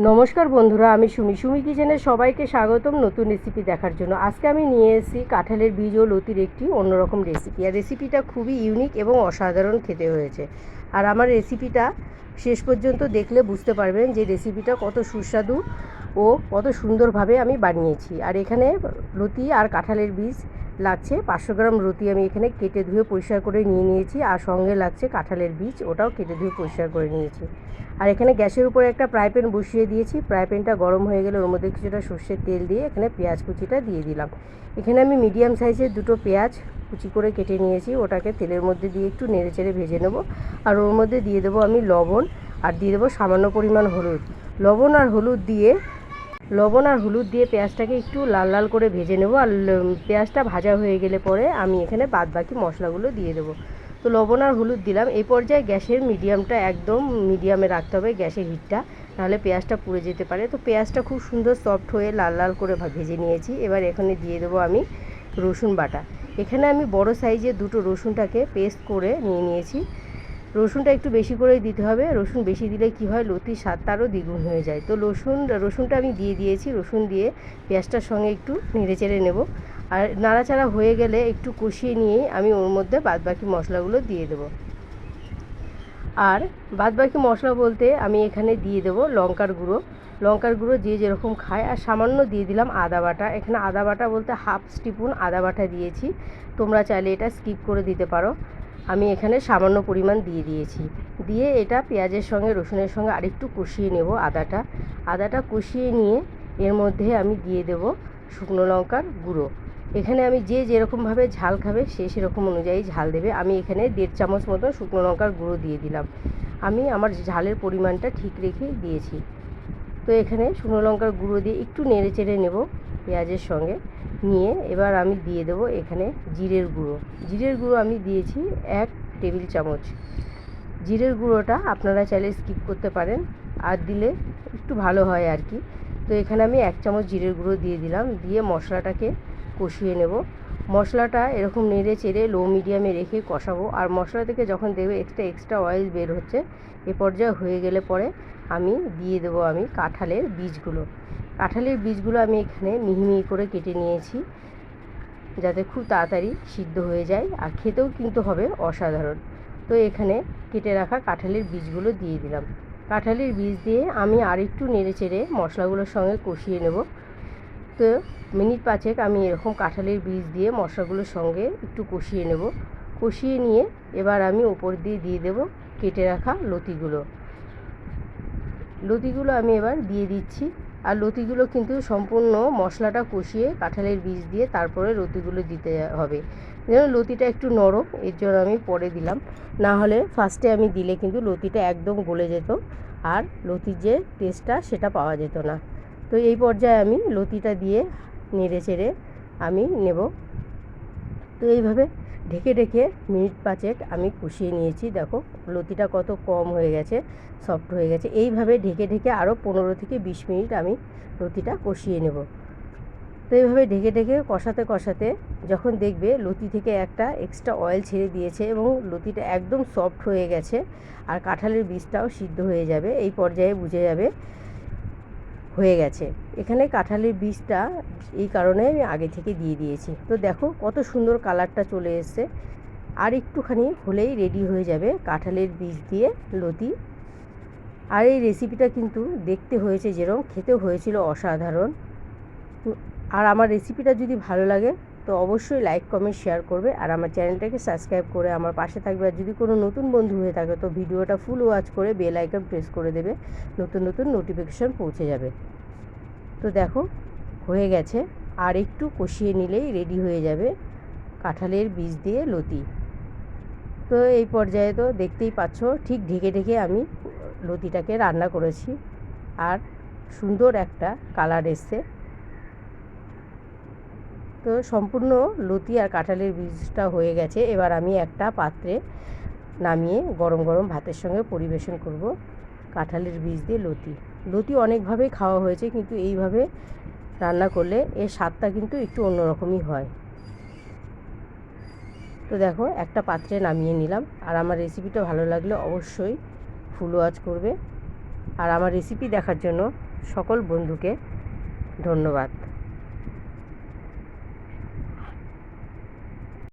নমস্কার বন্ধুরা, আমি সুমি কিচেনে সবাইকে স্বাগতম নতুন রেসিপি দেখার জন্য। আজকে আমি নিয়ে এসেছি কাঁঠালের বীজ ও লতির একটি অন্যরকম রেসিপি। আর রেসিপিটা খুবই ইউনিক এবং অসাধারণ খেতে হয়েছে। আর আমার রেসিপিটা শেষ পর্যন্ত দেখলে বুঝতে পারবেন যে রেসিপিটা কত সুস্বাদু ও কত সুন্দরভাবে আমি বানিয়েছি। আর এখানে লতি আর কাঁঠালের বীজ লাগছে 500 গ্রাম লতি আমি এখানে কেটে ধুয়ে পরিষ্কার করে নিয়ে নিয়েছি। আর সঙ্গে লাগছে কাঁঠালের বীজ, ওটাও কেটে ধুয়ে পরিষ্কার করে নিয়েছি। আর এখানে গ্যাসের উপরে একটা ফ্রাই প্যান বসিয়ে দিয়েছি। ফ্রাই প্যানটা গরম হয়ে গেলে ওর মধ্যে কিছুটা সর্ষের তেল দিয়ে এখানে পেঁয়াজ কুচিটা দিয়ে দিলাম। এখানে আমি মিডিয়াম সাইজের দুটো পেঁয়াজ কুচি করে কেটে নিয়েছি, ওটাকে তেলের মধ্যে দিয়ে একটু নেড়েচেড়ে ভেজে নেব। আর ওর মধ্যে দিয়ে দেবো আমি লবণ, আর দিয়ে দেবো সামান্য পরিমাণ হলুদ। লবণ আর হলুদ দিয়ে পেঁয়াজটাকে একটু লাল লাল করে ভেজে নেব। আর পেঁয়াজটা ভাজা হয়ে গেলে পরে আমি এখানে বাদ বাকি মশলাগুলো দিয়ে দেবো। তো লবণ আর হলুদ দিলাম। এই পর্যায়ে গ্যাসের মিডিয়ামটা একদম মিডিয়ামে রাখতে হবে, গ্যাসের হিটটা, নাহলে পেঁয়াজটা পুড়ে যেতে পারে। তো পেঁয়াজটা খুব সুন্দর সফট হয়ে লাল লাল করে ভেজে নিয়েছি। এবার এখানে দিয়ে দেবো আমি রসুন বাটা। এখানে আমি বড় সাইজের দুটো রসুনটাকে পেস্ট করে নিয়ে নিয়েছি। রসুনটা একটু বেশি করেই দিতে হবে। রসুন বেশি দিলে কি হয়, লতির স্বাদটা আরও দ্বিগুণ হয়ে যায়। তো রসুনটা আমি দিয়ে দিয়েছি। রসুন দিয়ে পেঁয়াজটার সঙ্গে একটু নেড়েচেড়ে নেব। আর নাড়াচাড়া হয়ে গেলে একটু কষিয়ে নিয়েই আমি ওর মধ্যে বাদবাকি মশলাগুলো দিয়ে দেবো। আর বাদবাকি মশলা বলতে আমি এখানে দিয়ে দেবো লঙ্কার গুঁড়ো যে যেরকম খায়। আর সামান্য দিয়ে দিলাম আদা বাটা। এখানে আদা বাটা বলতে হাফ স্পুন আদা বাটা দিয়েছি, তোমরা চাইলে এটা স্কিপ করে দিতে পারো। আমি এখানে সামান্য পরিমাণ দিয়ে দিয়েছি। দিয়ে এটা পেঁয়াজের সঙ্গে রসুনের সঙ্গে আরেকটু কষিয়ে নেব। আদাটা কষিয়ে নিয়ে এর মধ্যে আমি দিয়ে দেব শুকনো লঙ্কার গুঁড়ো। এখানে আমি যে যেরকমভাবে ঝাল খাবে সে সেরকম অনুযায়ী ঝাল দেবে। আমি এখানে 1.5 চামচ মতো শুকনো লঙ্কার গুঁড়ো দিয়ে দিলাম। আমি আমার ঝালের পরিমাণটা ঠিক রেখে দিয়েছি। তো এখানে শুকনো লঙ্কার গুঁড়ো দিয়ে একটু নেড়ে চেড়ে নেব পেঁয়াজের সঙ্গে। নিয়ে এবার আমি দিয়ে দেবো এখানে জিরের গুঁড়ো আমি দিয়েছি 1 টেবিল চামচ। জিরের গুঁড়োটা আপনারা চাইলে স্কিপ করতে পারেন, আর দিলে একটু ভালো হয় আর কি। তো এখানে আমি 1 চামচ জিরের গুঁড়ো দিয়ে দিলাম। দিয়ে মশলাটাকে কষিয়ে নেব। মশলাটা এরকম নেড়ে চেড়ে লো মিডিয়ামে রেখে কষাবো। আর মশলা থেকে যখন দেখবে এক্সট্রা অয়েল বের হচ্ছে, এ পর্যায়ে হয়ে গেলে পরে আমি দিয়ে দেবো আমি কাঁঠালের বীজগুলো আমি এখানে মিহি মিহি করে কেটে নিয়েছি, যাতে খুব তাড়াতাড়ি সিদ্ধ হয়ে যায়। আর খেতেও কিন্তু হবে অসাধারণ। তো এখানে কেটে রাখা কাঁঠালের বীজগুলো দিয়ে দিলাম। কাঁঠালের বীজ দিয়ে আমি আরেকটু নেড়ে চেড়ে মশলাগুলোর সঙ্গে কষিয়ে নেব। তো মিনিট 5 আমি এরকম কাঁঠালের বীজ দিয়ে মশলাগুলোর সঙ্গে একটু কষিয়ে নেব। কষিয়ে নিয়ে এবার আমি ওপর দিয়ে দেব কেটে রাখা লতিগুলো আমি এবার দিয়ে দিচ্ছি। আর লতিগুলো কিন্তু সম্পূর্ণ মশলাটা কষিয়ে কাঁঠালের বীজ দিয়ে তারপরে লতিগুলো দিতে হবে। যেন লতিটা একটু নরম, এর জন্য আমি পরে দিলাম। না হলে ফার্স্টে আমি দিলে কিন্তু লতিটা একদম গলে যেত, আর লতির যে টেস্টটা সেটা পাওয়া যেত না। তো এই পর্যায়ে আমি লতিটা দিয়ে নেড়ে চেড়ে আমি নেব। তো এইভাবে ঢেকে মিনিট 5 আমি কষিয়ে নিয়েছি। দেখো লতিটা কত কম হয়ে গেছে, সফট হয়ে গেছে। এইভাবে ঢেকে আরও 15 থেকে 20 মিনিট আমি লতিটা কষিয়ে নেব। তো এইভাবে ঢেকে কষাতে যখন দেখবে লতি থেকে একটা এক্সট্রা অয়েল ছেড়ে দিয়েছে এবং লতিটা একদম সফট হয়ে গেছে, আর কাঁঠালের বীজটাও সিদ্ধ হয়ে যাবে, এই পর্যায়ে বুঝে যাবে হয়ে গেছে। এখানে কাঁঠালের বীজটা এই কারণে আমি আগে থেকে দিয়ে দিয়েছি। তো দেখো কত সুন্দর কালারটা চলে এসছে। আর একটুখানি হলেই রেডি হয়ে যাবে কাঁঠালের বীজ দিয়ে লতি। আর এই রেসিপিটা কিন্তু দেখতে হয়েছে যেরকম, খেতেও হয়েছিল অসাধারণ। আর আমার রেসিপিটা যদি ভালো লাগে তো অবশ্যই লাইক কমেন্ট শেয়ার করবে, আর আমার চ্যানেলটাকে সাবস্ক্রাইব করে আমার পাশে থাকবে। আর যদি কোনো নতুন বন্ধু হয়ে থাকে তো ভিডিওটা ফুল ওয়াচ করে বেল আইকন প্রেস করে দেবে, নতুন নোটিফিকেশন পৌঁছে যাবে। তো দেখো হয়ে গেছে, আর একটু কষিয়ে নিলেই রেডি হয়ে যাবে কাঁঠালের বীজ দিয়ে লতি। তো এই পর্যায়ে তো দেখতেই পাচ্ছ ঠিক ঢেকে আমি লতিটাকে রান্না করেছি, আর সুন্দর একটা কালার এসছে। তো সম্পূর্ণ লতি আর কাঁঠালের বীজটা হয়ে গেছে। এবার আমি একটা পাত্রে নামিয়ে গরম ভাতের সঙ্গে পরিবেশন করব কাঁঠালের বীজ দিয়ে লতি অনেকভাবেই খাওয়া হয়েছে, কিন্তু এইভাবে রান্না করলে এর স্বাদটা কিন্তু একটু অন্যরকমই হয়। তো দেখো একটা পাত্রে নামিয়ে নিলাম। আর আমার রেসিপিটা ভালো লাগলে অবশ্যই ফুল ওয়াচ করবে। আর আমার রেসিপি দেখার জন্য সকল বন্ধুকে ধন্যবাদ।